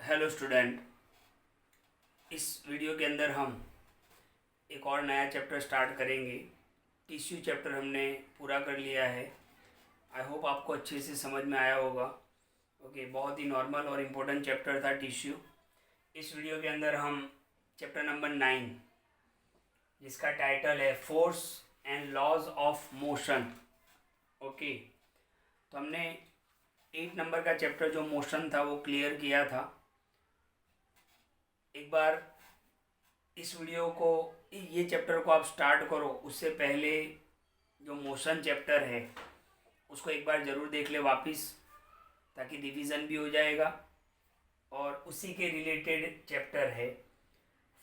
Hello student, इस video के अंदर हम एक और नया चैप्टर स्टार्ट करेंगे। टिश्यू चैप्टर हमने पूरा कर लिया है। आई होप आपको अच्छे से समझ में आया होगा। ओके, बहुत ही नॉर्मल और इम्पोर्टेंट चैप्टर था टिश्यू। इस वीडियो के अंदर हम चैप्टर नंबर 9, जिसका टाइटल है force and laws of motion. Okay, तो हमने 8 नंबर का चैप्टर जो मोशन था वो क्लियर किया था। एक बार इस वीडियो को, ये चैप्टर को आप स्टार्ट करो उससे पहले जो मोशन चैप्टर है उसको एक बार ज़रूर देख ले वापस, ताकि रिवीजन भी हो जाएगा। और उसी के रिलेटेड चैप्टर है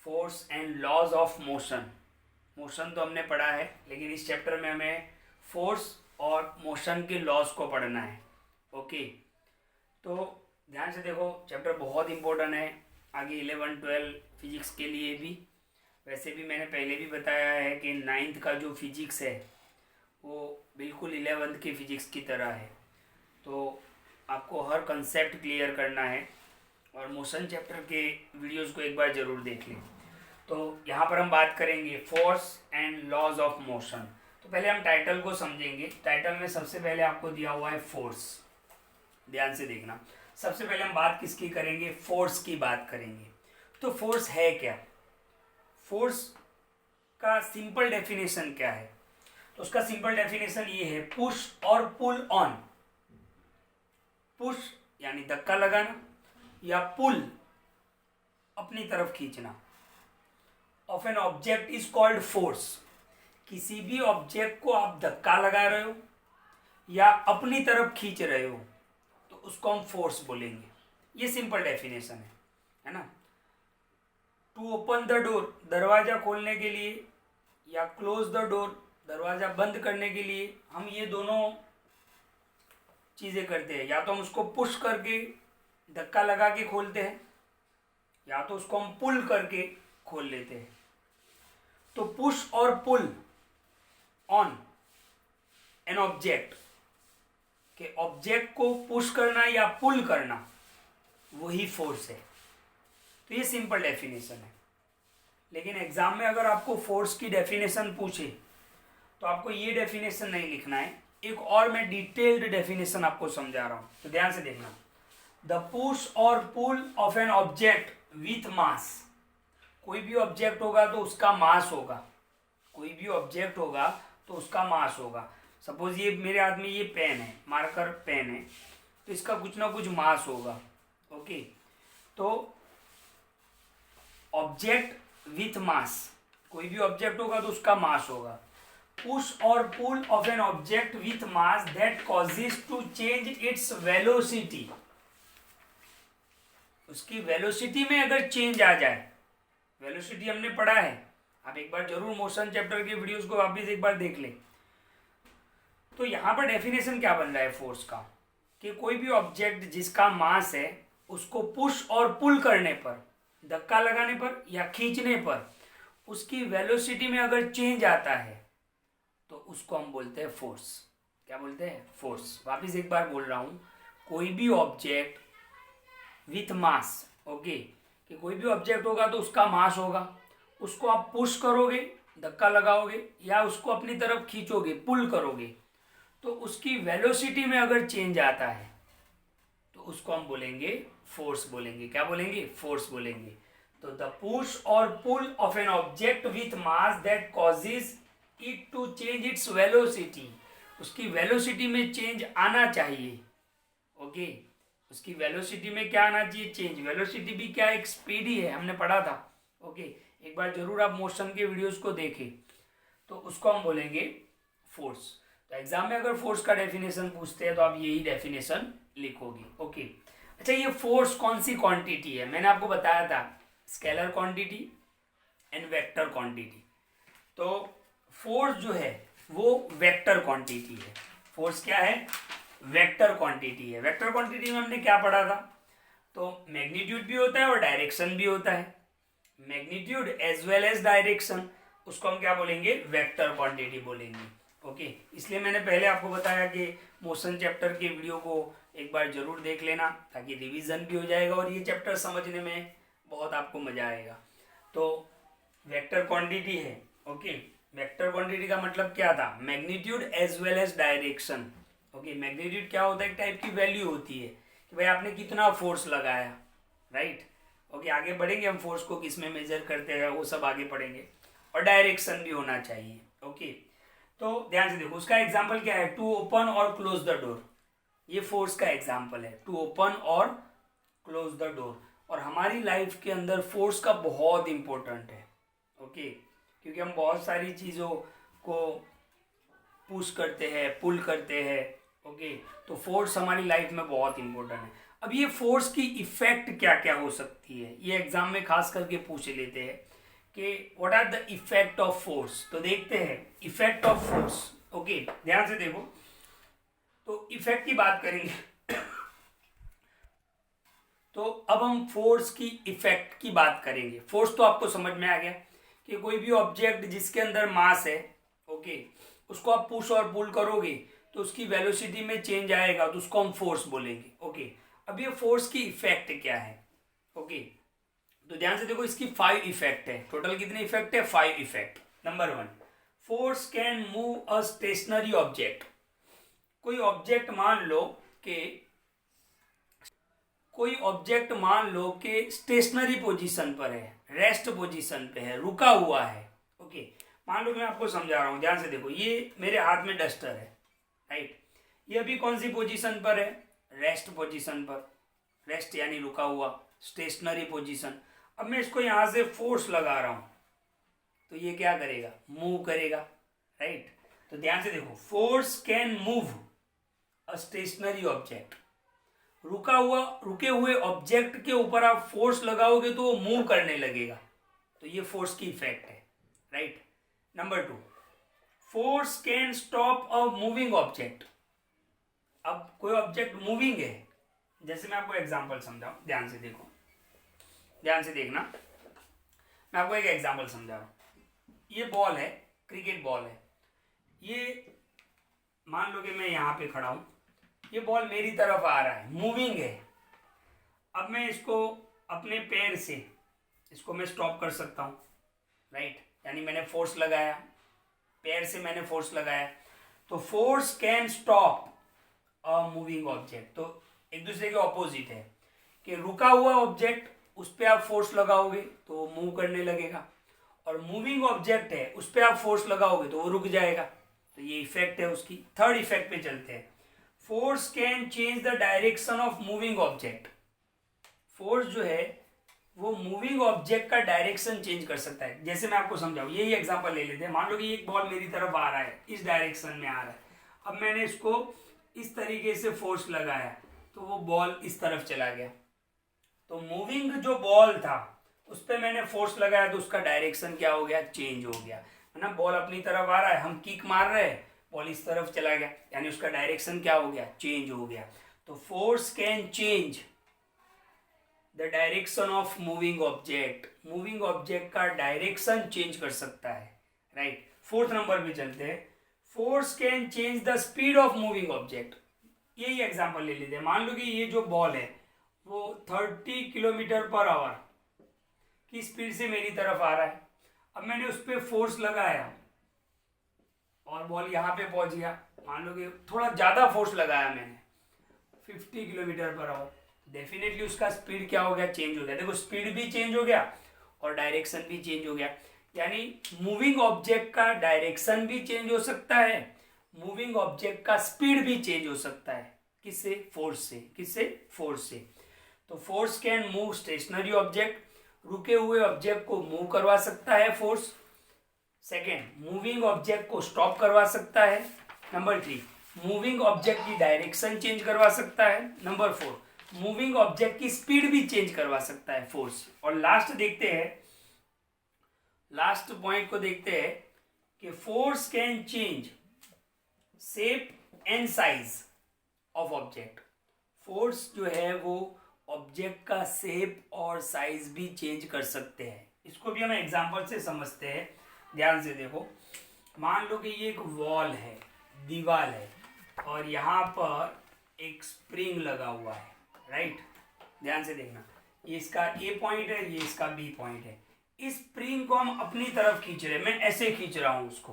force and laws of motion. Motion तो हमने पढ़ा है, लेकिन इस चैप्टर में हमें फोर्स और मोशन के लॉज को पढ़ना है। ओके, तो ध्यान से देखो, चैप्टर बहुत इंपॉर्टेंट है आगे 11-12 फिजिक्स के लिए भी। वैसे भी मैंने पहले भी बताया है कि 9th का जो फिजिक्स है वो बिल्कुल 11th के फिजिक्स की तरह है। तो आपको हर कंसेप्ट क्लियर करना है और मोशन चैप्टर के वीडियोस को एक बार ज़रूर देख लें। तो यहाँ पर हम बात करेंगे force and laws of motion. तो पहले हम टाइटल को समझेंगे। टाइटल में सबसे पहले आपको दिया हुआ है फोर्स। ध्यान से देखना, सबसे पहले हम बात किसकी करेंगे? फोर्स की बात करेंगे। तो फोर्स है क्या? फोर्स का सिंपल डेफिनेशन क्या है? तो उसका सिंपल डेफिनेशन ये है, पुश और पुल ऑन। पुश यानी धक्का लगाना, या पुल अपनी तरफ खींचना of an object is called force. किसी भी ऑब्जेक्ट को आप धक्का लगा रहे हो या अपनी तरफ खींच रहे हो तो उसको हम फोर्स बोलेंगे। ये सिंपल डेफिनेशन है ना। टू ओपन द डोर, दरवाजा खोलने के लिए, या क्लोज द डोर, दरवाजा बंद करने के लिए हम ये दोनों चीज़ें करते हैं। या तो हम उसको पुश करके धक्का लगा के खोलते हैं, या तो उसको हम पुल करके खोल लेते हैं। तो पुश और पुल ऑन एन ऑब्जेक्ट, कि ऑब्जेक्ट को पुश करना या पुल करना, वही फोर्स है। तो ये सिंपल डेफिनेशन है। लेकिन एग्जाम में अगर आपको फोर्स की डेफिनेशन पूछे तो आपको ये डेफिनेशन नहीं लिखना है, एक और मैं डिटेल्ड डेफिनेशन आपको समझा रहा हूं। तो ध्यान से देखना, द पुश और pull of an object with mass. कोई भी ऑब्जेक्ट होगा तो उसका मास होगा। कोई भी ऑब्जेक्ट होगा तो उसका मास होगा। सपोज ये मेरे हाथ में ये पेन है, मार्कर पेन है, तो इसका कुछ ना कुछ मास होगा। ओके, तो ऑब्जेक्ट विथ मास, कोई भी ऑब्जेक्ट होगा तो उसका मास होगा। पुश और pull of an object with mass that causes to change its velocity. उसकी वेलोसिटी में अगर चेंज आ जाए, वेलोसिटी हमने पढ़ा है, आप एक बार जरूर मोशन चैप्टर के वीडियोस को वापस एक बार देख लें। तो यहां पर डेफिनेशन क्या बन रहा है फोर्स का, कि कोई भी ऑब्जेक्ट जिसका मास है उसको पुश और पुल करने पर, धक्का लगाने पर या खींचने पर, उसकी वेलोसिटी में अगर चेंज आता है तो उसको हम बोलते हैं फोर्स। क्या बोलते हैं? फोर्स। वापिस एक बार बोल रहा हूं, कोई भी ऑब्जेक्ट विथ मास, ओके, कि कोई भी ऑब्जेक्ट होगा तो उसका मास होगा। उसको आप पुश करोगे, धक्का लगाओगे, या उसको अपनी तरफ खींचोगे, पुल करोगे, तो उसकी वेलोसिटी में अगर चेंज आता है तो उसको हम बोलेंगे फोर्स बोलेंगे। क्या बोलेंगे? फोर्स बोलेंगे। तो द पुश और pull of an object with mass that causes it to change its velocity. उसकी वेलोसिटी में चेंज आना चाहिए। ओके, उसकी वेलोसिटी में क्या आना चाहिए? चेंज। वेलोसिटी भी क्या, एक स्पीड ही है, हमने पढ़ा था। ओके, एक बार जरूर आप मोशन के वीडियोस को देखें, तो उसको हम बोलेंगे फोर्स। तो एग्जाम में अगर फोर्स का डेफिनेशन पूछते हैं तो आप यही डेफिनेशन लिखोगे। ओके, अच्छा, ये फोर्स कौन सी क्वांटिटी है? मैंने आपको बताया था, scalar quantity and vector quantity. तो फोर्स जो है वो वेक्टर क्वांटिटी है। फोर्स क्या है? वेक्टर क्वांटिटी है। वेक्टर क्वांटिटी में हमने क्या पढ़ा था? तो मैग्नीट्यूड भी होता है और डायरेक्शन भी होता है। Magnitude as well as direction, उसको हम क्या बोलेंगे? वेक्टर क्वांटिटी बोलेंगे। ओके, इसलिए मैंने पहले आपको बताया कि मोशन चैप्टर के वीडियो को एक बार जरूर देख लेना ताकि रिवीजन भी हो जाएगा और ये चैप्टर समझने में बहुत आपको मजा आएगा। तो वेक्टर क्वांटिटी है, ओके। वेक्टर क्वांटिटी का मतलब क्या था, magnitude as well as direction. Okay, magnitude क्या होता है, एक टाइप की वैल्यू होती है कि भाई आपने कितना फोर्स लगाया, राइट। ओके, आगे बढ़ेंगे हम फोर्स को किस में मेजर करते हैं वो सब आगे पढ़ेंगे। और डायरेक्शन भी होना चाहिए, ओके। तो ध्यान से देखो, उसका एग्जाम्पल क्या है, टू ओपन और क्लोज द डोर। ये फोर्स का एग्जाम्पल है, टू ओपन और क्लोज द डोर। और हमारी लाइफ के अंदर फोर्स का बहुत इंपॉर्टेंट है, ओके, क्योंकि हम बहुत सारी चीज़ों को पुश करते हैं, पुल करते हैं, ओके। तो फोर्स हमारी लाइफ में बहुत इंपॉर्टेंट है। अब ये फोर्स की इफेक्ट क्या क्या हो सकती है, ये एग्जाम में खास करके पूछ लेते हैं कि what are the effect of force. तो देखते हैं इफेक्ट ऑफ फोर्स, ओके। ध्यान से देखो, तो इफेक्ट की बात करेंगे तो अब हम फोर्स की इफेक्ट की बात करेंगे। फोर्स तो आपको समझ में आ गया कि कोई भी ऑब्जेक्ट जिसके अंदर मास है, ओके, उसको आप पुश और पुल करोगे तो उसकी वेलोसिटी में चेंज आएगा, तो उसको हम फोर्स बोलेंगे, ओके। अब ये फोर्स की इफेक्ट क्या है, ओके। तो ध्यान से देखो, इसकी 5 इफेक्ट है। टोटल कितने इफेक्ट है, 5 effect. Number 1, force can move a stationary object. कोई ऑब्जेक्ट मान लो कि स्टेशनरी पोजीशन पर है, रेस्ट पोजीशन पे है, रुका हुआ है, ओके। मान लो मैं आपको समझा रहा हूं, ध्यान से देखो, ये मेरे हाथ में डस्टर है, राइट। ये अभी कौन सी पोजीशन पर है, रेस्ट पोजीशन पर। रेस्ट यानी रुका हुआ, स्टेशनरी पोजीशन। अब मैं इसको यहां से फोर्स लगा रहा हूं तो ये क्या करेगा, मूव करेगा, राइट। तो ध्यान से देखो, force can move a stationary object. रुके हुए ऑब्जेक्ट के ऊपर आप फोर्स लगाओगे तो वो मूव करने लगेगा, तो ये फोर्स की इफेक्ट है, right. Number 2, force can stop a moving object. अब कोई ऑब्जेक्ट मूविंग है, जैसे मैं आपको एग्जांपल समझाऊं, ध्यान से देखो, ध्यान से देखना, मैं आपको एक एग्जांपल समझा रहा हूं। ये बॉल है, क्रिकेट बॉल है। ये मान लो कि मैं यहां पे खड़ा हूं, ये बॉल मेरी तरफ आ रहा है, मूविंग है। अब मैं इसको अपने पैर से इसको मैं स्टॉप कर सकता हूं, राइट। यानी मैंने फोर्स लगाया, पैर से मैंने फोर्स लगाया, तो force can stop a moving object. तो एक दूसरे के ऑपोजिट है कि रुका हुआ ऑब्जेक्ट, उस पर आप फोर्स लगाओगे तो वो मूव करने लगेगा, और मूविंग ऑब्जेक्ट है उस पर आप फोर्स लगाओगे तो वो रुक जाएगा। तो ये इफेक्ट है उसकी। थर्ड इफेक्ट पे चलते हैं, force can change the direction of moving object. Force जो है वो मूविंग ऑब्जेक्ट का डायरेक्शन चेंज कर सकता है। जैसे मैं आपको समझाऊं, यही एग्जांपल ले लेते हैं। मान लो कि एक बॉल मेरी तरफ आ रहा है, इस डायरेक्शन में आ रहा है। अब मैंने इसको इस तरीके से फोर्स लगाया तो वो बॉल इस तरफ चला गया। तो मूविंग जो बॉल था उस पर मैंने फोर्स लगाया तो उसका डायरेक्शन क्या हो गया, चेंज हो गया, है ना। बॉल अपनी तरफ आ रहा है, हम किक मार रहे हैं, बॉल इस तरफ चला गया, यानी उसका डायरेक्शन क्या हो गया, चेंज हो गया। तो force can change the direction of moving object. Moving object का डायरेक्शन चेंज कर सकता है, राइट। फोर्थ नंबर पे चलते हैं, force can change the speed of moving object. यही एग्जांपल ले लेते हैं। मान लो कि ये जो बॉल है वो 30 किलोमीटर पर आवर की स्पीड से मेरी तरफ आ रहा है। अब मैंने उस पर फोर्स लगाया और बॉल यहाँ पे पहुंच गया। मान लो कि थोड़ा ज़्यादा फोर्स लगाया मैंने, 50 किलोमीटर पर आवर, डेफिनेटली उसका स्पीड क्या हो गया, चेंज हो गया। देखो, स्पीड भी चेंज हो गया और डायरेक्शन भी चेंज हो गया। यानी मूविंग ऑब्जेक्ट का डायरेक्शन भी चेंज हो सकता है, मूविंग ऑब्जेक्ट का स्पीड भी चेंज हो सकता है। किससे, फोर्स से। किससे, फोर्स से। तो force can move stationary object, रुके हुए ऑब्जेक्ट को मूव करवा सकता है फोर्स। सेकेंड, मूविंग ऑब्जेक्ट को स्टॉप करवा सकता है। नंबर 3, मूविंग ऑब्जेक्ट की डायरेक्शन चेंज करवा सकता है। नंबर 4, मूविंग ऑब्जेक्ट की स्पीड भी चेंज करवा सकता है फोर्स। और लास्ट देखते हैं, लास्ट पॉइंट को देखते हैं कि force can change shape and size of object. Force जो है वो ऑब्जेक्ट का शेप और साइज भी चेंज कर सकते हैं। इसको भी हम एग्जांपल से समझते हैं। ध्यान से देखो, मान लो कि ये एक वॉल है, दीवार है, और यहाँ पर एक स्प्रिंग लगा हुआ है, राइट। ध्यान से देखना, ये इसका ए पॉइंट है, ये इसका बी पॉइंट है। इस स्प्रिंग को हम अपनी तरफ खींच रहे हैं, मैं ऐसे खींच रहा हूँ उसको,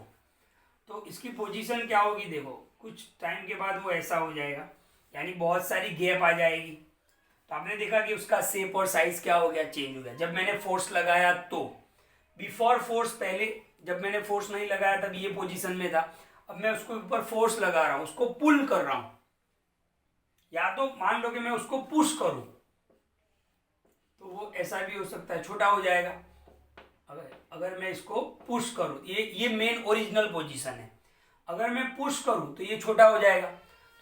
तो इसकी पोजीशन क्या होगी, देखो कुछ टाइम के बाद वो ऐसा हो जाएगा, यानी बहुत सारी गैप आ जाएगी। तो आपने देखा कि उसका शेप और साइज क्या हो गया, चेंज हो गया। जब मैंने फोर्स लगाया तो बिफोर फोर्स, पहले जब मैंने फोर्स नहीं लगाया तब ये पोजीशन में था, अब मैं उसको ऊपर फोर्स लगा रहा हूं, उसको पुल कर रहा हूं, या तो मान लो कि मैं उसको पुश करूं तो वो ऐसा भी हो सकता है, छोटा हो जाएगा। अगर मैं इसको पुश करूं, ये मेन ओरिजिनल पोजीशन है, अगर मैं पुश करूं तो ये छोटा हो जाएगा।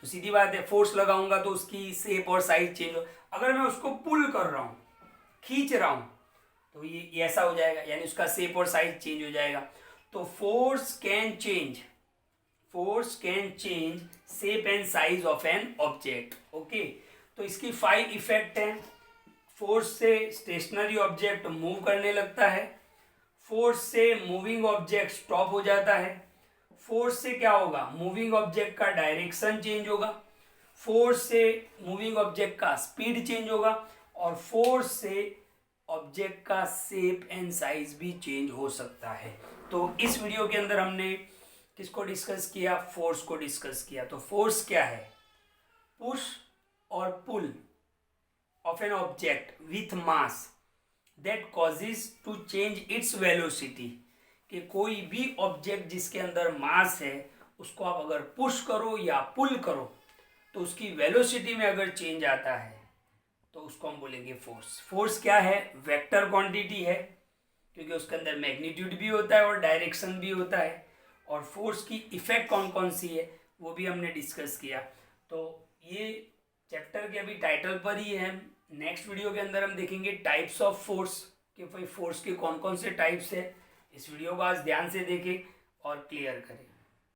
तो सीधी बात है, फोर्स लगाऊंगा तो उसकी शेप और साइज चेंज हो। अगर मैं उसको पुल कर रहा हूं, खींच रहा हूं, तो ये ऐसा हो जाएगा, यानी उसका शेप और साइज चेंज हो जाएगा। तो force can change shape and size of an object. Okay, तो इसकी 5 इफेक्ट हैं। फोर्स से स्टेशनरी ऑब्जेक्ट मूव करने लगता है, फोर्स से मूविंग ऑब्जेक्ट स्टॉप हो जाता है, फोर्स से क्या होगा, मूविंग ऑब्जेक्ट का डायरेक्शन चेंज होगा, फोर्स से मूविंग ऑब्जेक्ट का स्पीड चेंज होगा, और फोर्स से ऑब्जेक्ट का शेप एंड साइज भी चेंज हो सकता है। तो इस वीडियो के अंदर हमने किसको डिस्कस किया, फोर्स को डिस्कस किया। तो फोर्स क्या है, पुश और pull of an object with mass that causes to change its velocity, कि कोई भी ऑब्जेक्ट जिसके अंदर मास है उसको आप अगर पुश करो या पुल करो तो उसकी वेलोसिटी में अगर चेंज आता है तो उसको हम बोलेंगे फोर्स। फोर्स क्या है, वेक्टर क्वांटिटी है, क्योंकि उसके अंदर मैग्नीट्यूड भी होता है और डायरेक्शन भी होता है। और फोर्स की इफेक्ट कौन कौन सी है वो भी हमने डिस्कस किया। तो ये चैप्टर के अभी टाइटल पर ही है। नेक्स्ट वीडियो के अंदर हम देखेंगे टाइप्स ऑफ फोर्स, कि भाई फोर्स के कौन कौन से टाइप्स है। इस वीडियो को आज ध्यान से देखें और क्लियर करें।